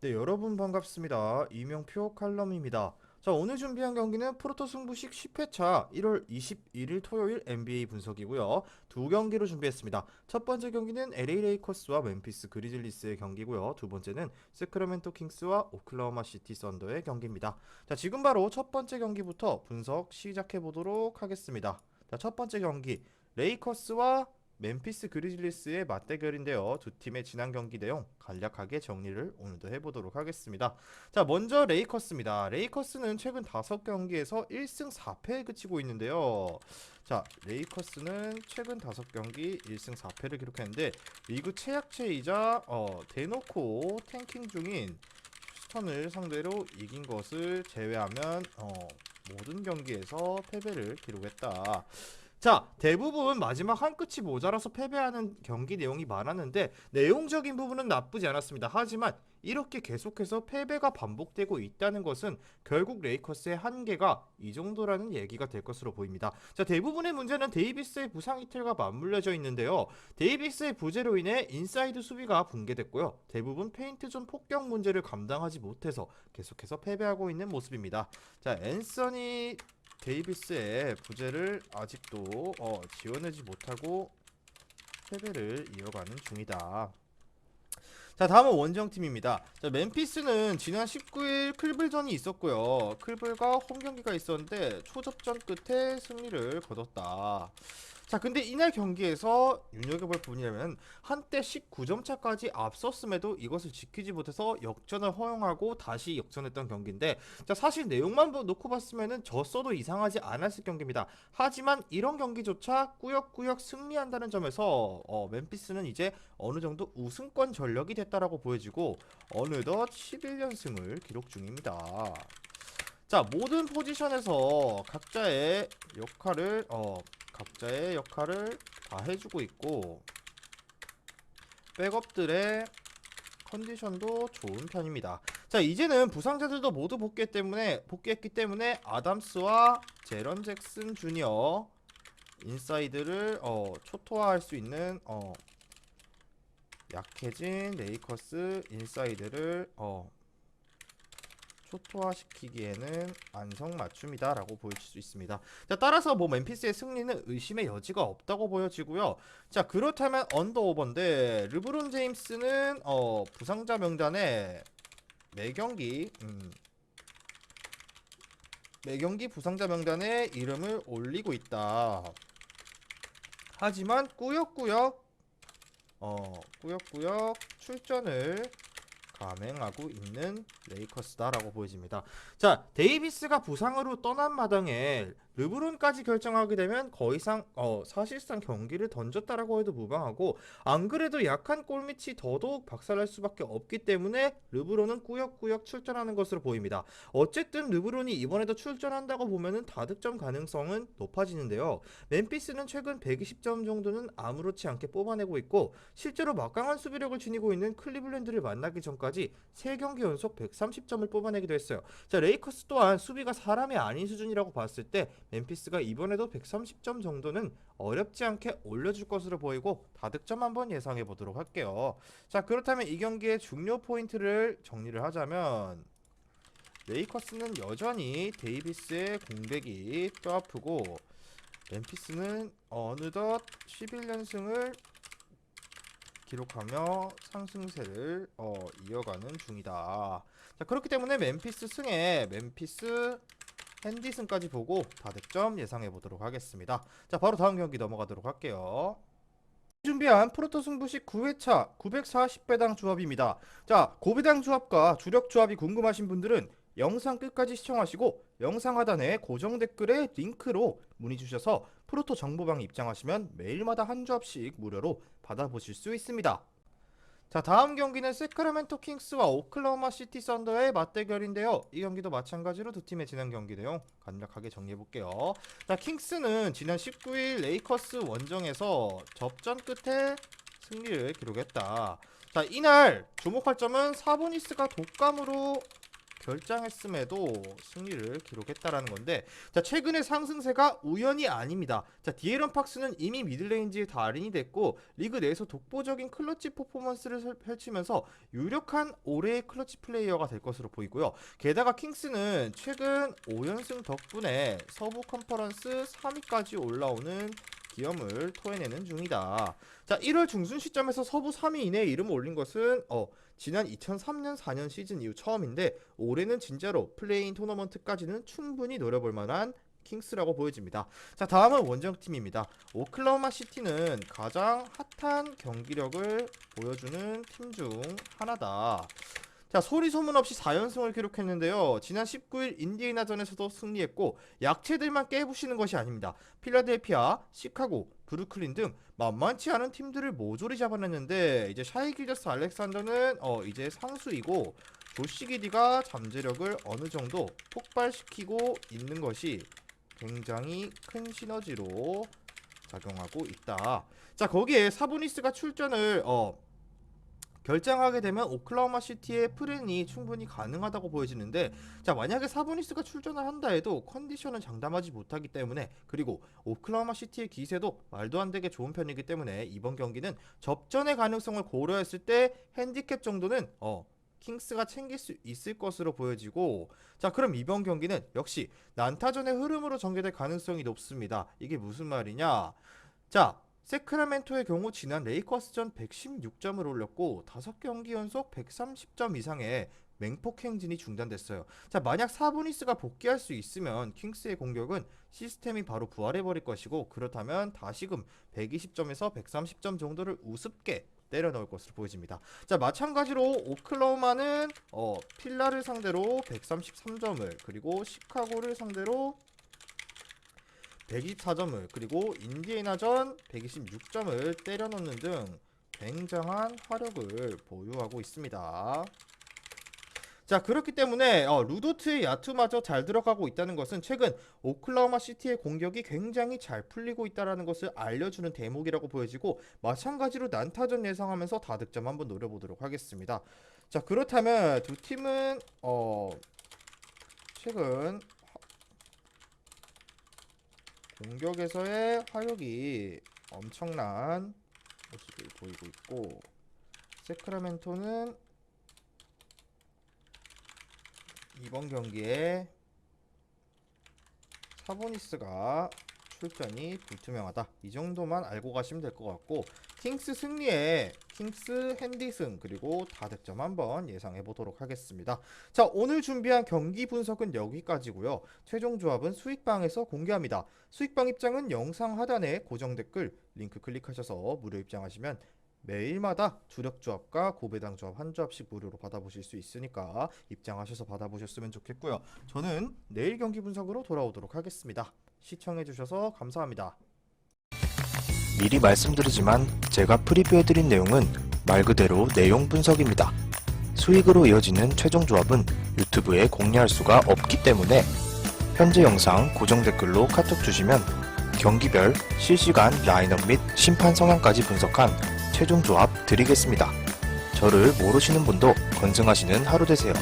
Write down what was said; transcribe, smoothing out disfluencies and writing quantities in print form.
네, 여러분 반갑습니다. 이명표 칼럼입니다. 자, 오늘 준비한 경기는 프로토 승부식 10회차 1월 21일 토요일 NBA 분석이고요. 두 경기로 준비했습니다. 첫 번째 경기는 LA 레이커스와 멤피스 그리즐리스의 경기고요. 두 번째는 세크라멘토 킹스와 오클라호마 시티 썬더의 경기입니다. 자, 지금 바로 첫 번째 경기부터 분석 시작해 보도록 하겠습니다. 자, 첫 번째 경기 레이커스와 멤피스 그리즐리스의 맞대결인데요. 두 팀의 지난 경기 내용 간략하게 정리를 오늘도 해보도록 하겠습니다. 자, 먼저 레이커스입니다. 레이커스는 최근 5경기에서 1승 4패에 그치고 있는데요. 자, 레이커스는 최근 5경기 1승 4패를 기록했는데 리그 최약체이자 대놓고 탱킹 중인 휴스턴을 상대로 이긴 것을 제외하면 모든 경기에서 패배를 기록했다. 자, 대부분 마지막 한 끗이 모자라서 패배하는 경기 내용이 많았는데 내용적인 부분은 나쁘지 않았습니다. 하지만 이렇게 계속해서 패배가 반복되고 있다는 것은 결국 레이커스의 한계가 이 정도라는 얘기가 될 것으로 보입니다. 자, 대부분의 문제는 데이비스의 부상 이틀과 맞물려져 있는데요. 데이비스의 부재로 인해 인사이드 수비가 붕괴됐고요. 대부분 페인트존 폭격 문제를 감당하지 못해서 계속해서 패배하고 있는 모습입니다. 자, 앤서니 데이비스의 부재를 아직도 지원하지 못하고 패배를 이어가는 중이다. 자, 다음은 원정팀입니다. 자, 멤피스는 지난 19일 클블전이 있었고요. 클블과 홈 경기가 있었는데 초접전 끝에 승리를 거뒀다. 자, 근데 이날 경기에서 눈여겨볼 부분이라면 한때 19점 차까지 앞섰음에도 이것을 지키지 못해서 역전을 허용하고 다시 역전했던 경기인데, 자, 사실 내용만 놓고 봤으면은 졌어도 이상하지 않았을 경기입니다. 하지만 이런 경기조차 꾸역꾸역 승리한다는 점에서 멤피스는 이제 어느 정도 우승권 전력이 됐다라고 보여지고 어느덧 11연승을 기록 중입니다. 자, 모든 포지션에서 각자의 역할을 다 해주고 있고 백업들의 컨디션도 좋은 편입니다. 자, 이제는 부상자들도 모두 복귀했기 때문에 아담스와 제런 잭슨 주니어 인사이드를 초토화할 수 있는 약해진 레이커스 인사이드를 초토화시키기에는 안성맞춤이다라고 보여질 수 있습니다. 자, 따라서 멤피스의 승리는 의심의 여지가 없다고 보여지고요. 자, 그렇다면 언더오버인데 르브론 제임스는 부상자 명단에 매경기 매경기 부상자 명단에 이름을 올리고 있다. 하지만 꾸역꾸역 출전을 감행하고 있는 레이커스다라고 보여집니다. 자, 데이비스가 부상으로 떠난 마당에 르브론까지 결정하게 되면 사실상 경기를 던졌다라고 해도 무방하고, 안 그래도 약한 골밑이 더더욱 박살날 수밖에 없기 때문에 르브론은 꾸역꾸역 출전하는 것으로 보입니다. 어쨌든 르브론이 이번에도 출전한다고 보면은 다득점 가능성은 높아지는데요. 멤피스는 최근 120점 정도는 아무렇지 않게 뽑아내고 있고, 실제로 막강한 수비력을 지니고 있는 클리블랜드를 만나기 전까지 3경기 연속 130점을 뽑아내기도 했어요. 자, 레이커스 또한 수비가 사람이 아닌 수준이라고 봤을 때 멤피스가 이번에도 130점 정도는 어렵지 않게 올려줄 것으로 보이고 다득점 한번 예상해 보도록 할게요. 자, 그렇다면 이 경기의 중요 포인트를 정리를 하자면 레이커스는 여전히 데이비스의 공백이 뼈아프고 멤피스는 어느덧 11연승을 기록하며 상승세를 이어가는 중이다. 자, 그렇기 때문에 멤피스 승에 멤피스 핸디슨까지 보고 다득점 예상해 보도록 하겠습니다. 자, 바로 다음 경기 넘어가도록 할게요. 준비한 프로토 승부식 9회차 940배당 조합입니다. 자, 고배당 조합과 주력 조합이 궁금하신 분들은 영상 끝까지 시청하시고 영상 하단에 고정 댓글에 링크로 문의 주셔서 프로토 정보방에 입장하시면 매일마다 한 조합씩 무료로 받아보실 수 있습니다. 자, 다음 경기는 세크라멘토 킹스와 오클라호마 시티 썬더의 맞대결인데요. 이 경기도 마찬가지로 두 팀의 지난 경기 내용 간략하게 정리해볼게요. 자, 킹스는 지난 19일 레이커스 원정에서 접전 끝에 승리를 기록했다. 자, 이날 주목할 점은 사보니스가 독감으로 결장했음에도 승리를 기록했다라는 건데, 자, 최근의 상승세가 우연이 아닙니다. 자, 디에런 팍스는 이미 미들레인지의 달인이 됐고 리그 내에서 독보적인 클러치 퍼포먼스를 펼치면서 유력한 올해의 클러치 플레이어가 될 것으로 보이고요. 게다가 킹스는 최근 5연승 덕분에 서부 컨퍼런스 3위까지 올라오는 기염을 토해내는 중이다. 자, 1월 중순 시점에서 서부 3위 이내에 이름을 올린 것은 지난 2003년 4년 시즌 이후 처음인데, 올해는 진짜로 플레이인 토너먼트까지는 충분히 노려볼 만한 킹스라고 보여집니다. 자, 다음은 원정팀입니다. 오클라호마 시티는 가장 핫한 경기력을 보여주는 팀 중 하나다. 자, 소리 소문 없이 4연승을 기록했는데요. 지난 19일 인디애나전에서도 승리했고 약체들만 깨부시는 것이 아닙니다. 필라델피아, 시카고, 브루클린 등 만만치 않은 팀들을 모조리 잡아냈는데, 이제 샤이 길저스 알렉산더는 이제 상수이고 조시 기디가 잠재력을 어느 정도 폭발시키고 있는 것이 굉장히 큰 시너지로 작용하고 있다. 자, 거기에 사보니스가 출전을 결정하게 되면 오클라호마 시티의 플랜이 충분히 가능하다고 보여지는데, 자, 만약에 사보니스가 출전을 한다 해도 컨디션은 장담하지 못하기 때문에, 그리고 오클라호마 시티의 기세도 말도 안 되게 좋은 편이기 때문에 이번 경기는 접전의 가능성을 고려했을 때 핸디캡 정도는 킹스가 챙길 수 있을 것으로 보여지고, 자, 그럼 이번 경기는 역시 난타전의 흐름으로 전개될 가능성이 높습니다. 이게 무슨 말이냐? 자, 세크라멘토의 경우 지난 레이커스전 116점을 올렸고 5경기 연속 130점 이상의 맹폭 행진이 중단됐어요. 자, 만약 사보니스가 복귀할 수 있으면 킹스의 공격은 시스템이 바로 부활해버릴 것이고, 그렇다면 다시금 120점에서 130점 정도를 우습게 때려 넣을 것으로 보여집니다. 자, 마찬가지로 오클라호마는 필라를 상대로 133점을, 그리고 시카고를 상대로 124점을, 그리고 인디애나전 126점을 때려 넣는 등 굉장한 화력을 보유하고 있습니다. 자, 그렇기 때문에 루도트의 야투마저 잘 들어가고 있다는 것은 최근 오클라호마 시티의 공격이 굉장히 잘 풀리고 있다는 것을 알려주는 대목이라고 보여지고, 마찬가지로 난타전 예상하면서 다득점 한번 노려보도록 하겠습니다. 자, 그렇다면 두 팀은 최근 공격에서의 화력이 엄청난 모습을 보이고 있고, 세크라멘토는 이번 경기에 사보니스가 출전이 불투명하다, 이 정도만 알고 가시면 될 것 같고, 킹스 승리에 킹스 핸디승 그리고 다득점 한번 예상해 보도록 하겠습니다. 자, 오늘 준비한 경기 분석은 여기까지고요. 최종 조합은 수익방에서 공개합니다. 수익방 입장은 영상 하단에 고정 댓글 링크 클릭하셔서 무료 입장하시면 매일마다 주력 조합과 고배당 조합 한 조합씩 무료로 받아보실 수 있으니까 입장하셔서 받아보셨으면 좋겠고요. 저는 내일 경기 분석으로 돌아오도록 하겠습니다. 시청해주셔서 감사합니다. 미리 말씀드리지만 제가 프리뷰해드린 내용은 말 그대로 내용 분석입니다. 수익으로 이어지는 최종 조합은 유튜브에 공개할 수가 없기 때문에 현재 영상 고정 댓글로 카톡 주시면 경기별 실시간 라인업 및 심판 성향까지 분석한 최종 조합 드리겠습니다. 저를 모르시는 분도 건승하시는 하루 되세요.